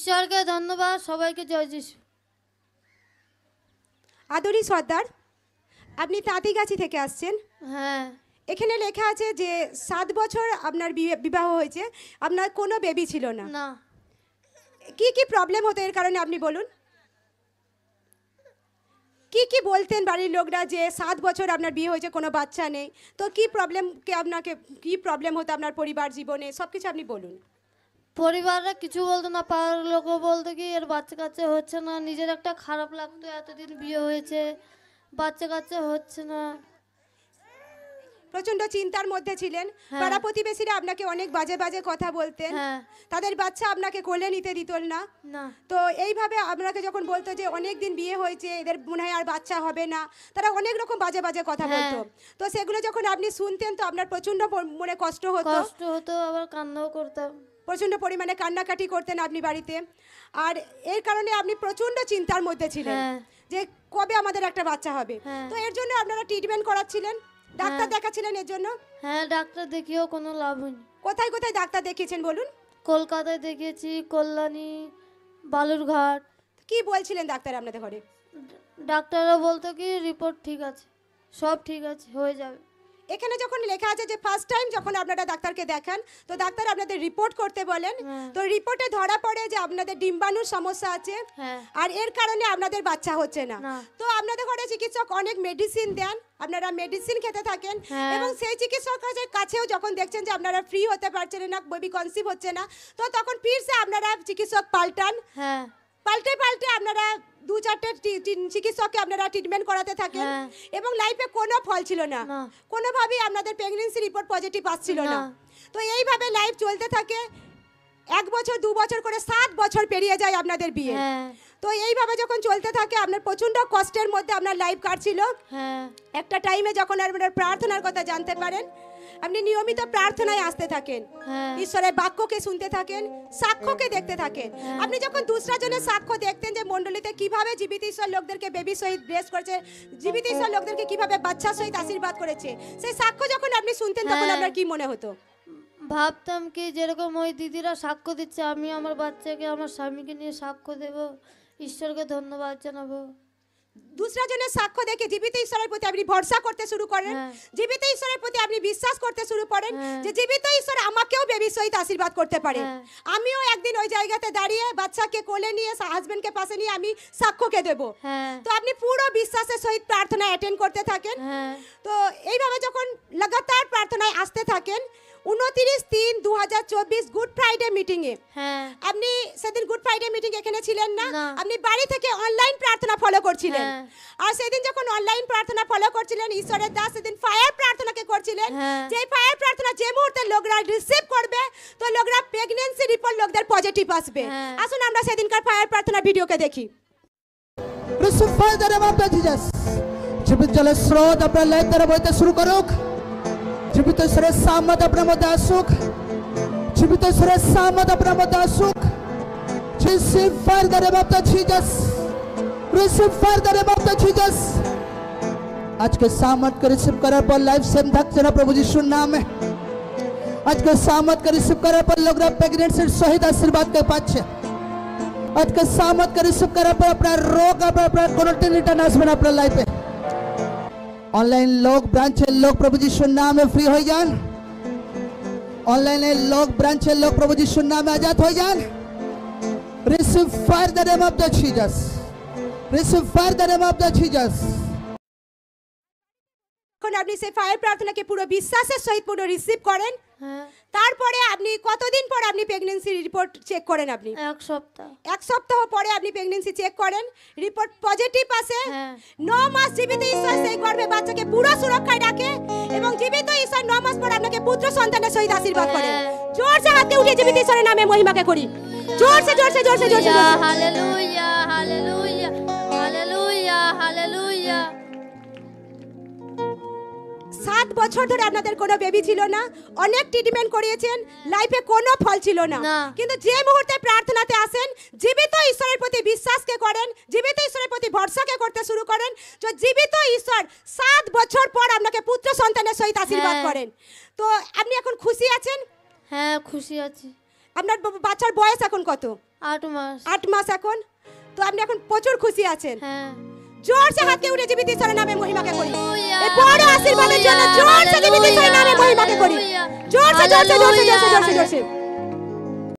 ঈশ্বরকে ধন্যবাদ, সবাইকে জয় যিশু। আদরি সর্দার, আপনি তাঁতিগাছি থেকে আসছেন। হ্যাঁ। এখানে লেখা আছে যে 7 বছর আপনার বিবাহ হয়েছে, আপনার কোনো বেবি ছিল না। না। কি কি প্রবলেম হতো এর কারণে আপনি বলুন। কি কি বলতেন বাড়ির লোকরা যে 7 বছর আপনার বিয়ে হয়েছে কোনো বাচ্চা নেই, তো কি প্রবলেম হতো আপনার পরিবার জীবনে, সব কিছু আপনি বলুন। পরিবাররা কিছু বলতো না, পাড়ার লোকও বলতো কি এর বাচ্চা কাচ্চা হচ্ছে না। নিজের একটা খারাপ লাগতো, এতদিন বিয়ে হয়েছে বাচ্চা কাচ্চা হচ্ছে না। প্রচন্ড চিন্তার মধ্যে ছিলেন। পাড়া প্রতিবেশীরা আপনাকে অনেক বাজে বাজে কথা বলতেন। তাদের বাচ্চা আপনাকে কোলে নিতে দিত না। তো এইভাবে আপনাকে যখন বলতো যে অনেক দিন বিয়ে হয়েছে, এদের মনে হয় আর বাচ্চা হবে না, তারা অনেক রকম বাজে বাজে কথা বলতো। তো সেগুলো যখন আপনি শুনতেন তো আপনার প্রচন্ড মনে কষ্ট হতো, আবার কান্নাও করতাম। প্রচন্ড পরিমাণে কান্নাকাটি করতেন আপনি বাড়িতে। আর এর কারণে আপনি প্রচন্ড চিন্তার মধ্যে ছিলেন যে কবে আমাদের একটা বাচ্চা হবে। তো এর জন্য আপনারা ট্রিটমেন্ট করাচ্ছিলেন, ডাক্তার দেখাচ্ছিলেন এর জন্য? হ্যাঁ, ডাক্তার দেখিয়েও কোনো লাভ হয়নি। কোথায় কোথায় ডাক্তার দেখিয়েছেন বলুন? কলকাতায় দেখিয়েছি, কল্যাণী, বালুরঘাট। কি বলছিলেন ডাক্তার আপনাদের ঘরে? ডাক্তাররা বলতো কি রিপোর্ট ঠিক আছে, সব ঠিক আছে, হয়ে যাবে। এখানে যখন লেখা আছে যে ফার্স্ট টাইম যখন আপনারা ডাক্তারকে দেখান তো ডাক্তার আপনাদের রিপোর্ট করতে বলেন। তো রিপোর্টে ধরা পড়ে যে আপনাদের ডিম্বাণুর সমস্যা আছে, আর এর কারণে আপনাদের বাচ্চা হচ্ছে না। তো আপনাদের ঘরে চিকিৎসক অনেক মেডিসিন দেন, আপনারা মেডিসিন খেতে থাকেন, এবং সেই চিকিৎসকের কাছেও যখন দেখছেন যে আপনারা ফ্রি হতে পারছেন না, বেবি কনসিভ হচ্ছে না, তো তখন ফিরসে আপনারা চিকিৎসক পাল্টান। পাল্টে পাল্টে আপনারা 2-4টে চিকিৎসককে আপনারা ট্রিটমেন্ট করাতে থাকেন, এবং লাইফে কোনো ফল ছিল না, কোনোভাবেই আপনাদের প্রেগন্যান্সি রিপোর্ট পজিটিভ আসছিল না। তো এইভাবে লাইফ চলতে থাকে, 1 বছর 2 বছর করে 7 বছর পেরিয়ে যায় আপনাদের বিয়ে। তো এইভাবে যখন চলতে থাকে আপনার প্রচন্ড কষ্টের মধ্যে আপনার লাইফ কাটছিল। একটা টাইমে যখন আপনার প্রার্থনার কথা জানতে পারেন, আপনি নিয়মিত প্রার্থনায় আসতে থাকেন, ঈশ্বরের বাক্যকে শুনতে থাকেন, সাক্ষ্যকে দেখতে থাকেন। আপনি যখন দুসরা জনের সাক্ষ্য দেখতেন যে মণ্ডলীতে কিভাবে জীবিত ঈশ্বর লোকদেরকে বেবি সহিত ব্লেস করেছে, জীবিত ঈশ্বর লোকদেরকে কিভাবে বাচ্চা সহিত আশীর্বাদ করেছে, সেই সাক্ষ্য যখন আপনি শুনতেন তখন আপনার কি মনে হতো? ভাবতাম কি যেরকম ওই দিদিরা সাক্ষ্য দিচ্ছে, আমি আমার বাচ্চাকে আমার স্বামীকে নিয়ে সাক্ষ্য দেব, ঈশ্বরকে ধন্যবাদ জানাবো। দুসরা জনের সাক্ষ্য দেখে জীবিত ঈশ্বরের প্রতি আপনি ভরসা করতে শুরু করেন, জীবিত ঈশ্বরের প্রতি আপনি বিশ্বাস করতে শুরু করেন যে জীবিত ঈশ্বর আমাকেও বেবির সহিত আশীর্বাদ করতে পারে। আমিও একদিন ওই জায়গাতে দাঁড়িয়ে বাচ্চাকে কোলে নিয়ে হাজবেন্ডকে পাশে নিয়ে আমি সাক্ষ্যকে দেব। তো আপনি পুরো বিশ্বাসের সহিত প্রার্থনা অ্যাটেন্ড করতে থাকেন। তো এইভাবে যখন লাগাতার প্রার্থনায় আসতে থাকেন, 29/3/2024 গুড ফ্রাইডে মিটিং এ, আপনি সেদিন গুড ফ্রাইডে মিটিং এখানে ছিলেন না, আপনি বাড়ি থেকে অনলাইন প্রার্থনা ফলো করছিলেন। আর সেদিন যখন অনলাইন প্রার্থনা ফলো করছিলেন, ঈশ্বরের দাস সেদিন ফায়ার প্রার্থনাকে করছিলেন, যে ফায়ার প্রার্থনা যে মুহূর্তে লোকরা রিসিভ করবে তো লোকরা প্রেগন্যান্সি রিপোর্ট লোকদের পজিটিভ আসবে। আসুন আমরা সেদিনকার ফায়ার প্রার্থনা ভিডিওকে দেখি। Receive fire the name of the Jesus. জীবিত জলের স্রোত আপনার লাইফ দ্বারা বইতে শুরু করুক। জীবিত ঈশ্বরের সামর্থ্য আপনার মধ্যে আসুক, জীবিত ঈশ্বরের সামর্থ্য আপনার মধ্যে আসুক। Receive fire the name of the Jesus, receive fire the name of the Jesus. আজকে সামর্থ্য রিসিভ করার পর লাইফ সেম থাকছে না প্রভু যিশুর নামে। আজকে সামর্থ্য রিসিভ করার পর লোকরা প্রেগনেন্সির সহিত আশীর্বাদকে পাচ্ছে। আজকে সামর্থ্য রিসিভ করার পর আপনার রোগ আপনার কোনো রিটার্ন আসবে না আপনার লাইফে। অনলাইন লোক ব্রাঞ্চের লোক প্রভু যিশুর নামে ফ্রি হয়ে যান। অনলাইনের লোক ব্রাঞ্চের লোক প্রভু যিশুর নামে আজাদ হয়ে যান। Receive fire the name of the Jesus, receive fire the name of the Jesus. যখন আপনি সেই ফায়ার প্রার্থনাকে পুরো বিশ্বাসের সহিত পুরো রিসিভ করেন, তারপরে আপনি কতদিন পর আপনি প্রেগন্যান্সি রিপোর্ট চেক করেন? আপনি 1 সপ্তাহ পরে আপনি প্রেগন্যান্সি চেক করেন, রিপোর্ট পজিটিভ আসে। 9 মাস জীবিত ঈশ্বর সেই গর্ভে বাচ্চাকে পুরো সুরক্ষায় রাখে, এবং জীবিত ঈশ্বর 9 মাস পর আপনাকে পুত্র সন্তানের সহিত আশীর্বাদ করেন। জোরসে হাতে উঠে জীবিত ঈশ্বরের নামে মহিমাকে করি, জোরসে জোরসে জোরসে জোরসে। Hallelujah hallelujah hallelujah hallelujah. 7 বছর ধরে আপনাদের কোনো বেবি ছিল না, অনেক ট্রিটমেন্ট করিয়েছেন, লাইফে কোনো ফল ছিল না, কিন্তু যে মুহূর্তে প্রার্থনাতে আসেন, জীবিত ঈশ্বরের প্রতি বিশ্বাসকে করেন, জীবিত ঈশ্বরের প্রতি ভরসাকে করতে শুরু করেন, তো জীবিত ঈশ্বর 7 বছর পর আপনাকে পুত্র সন্তানের সহিত আশীর্বাদ করেন। তো আপনি এখন খুশি আছেন? হ্যাঁ, খুশি আছি। আপনার বাচ্চার বয়স এখন কত? 8 মাস। 8 মাস এখন, তো আপনি এখন প্রচুর খুশি আছেন। হ্যাঁ। জোরসে হাতকে উঠে জীবিত ঈশ্বরের নামে মহিমাকে করি। হালেলুয়া, এই বড় আশীর্বাদের জন্য জোরসে জীবিত ঈশ্বরের নামে মহিমাকে করি। জোরসে জোরসে জোরসে জোরসে জোরসে জোরসে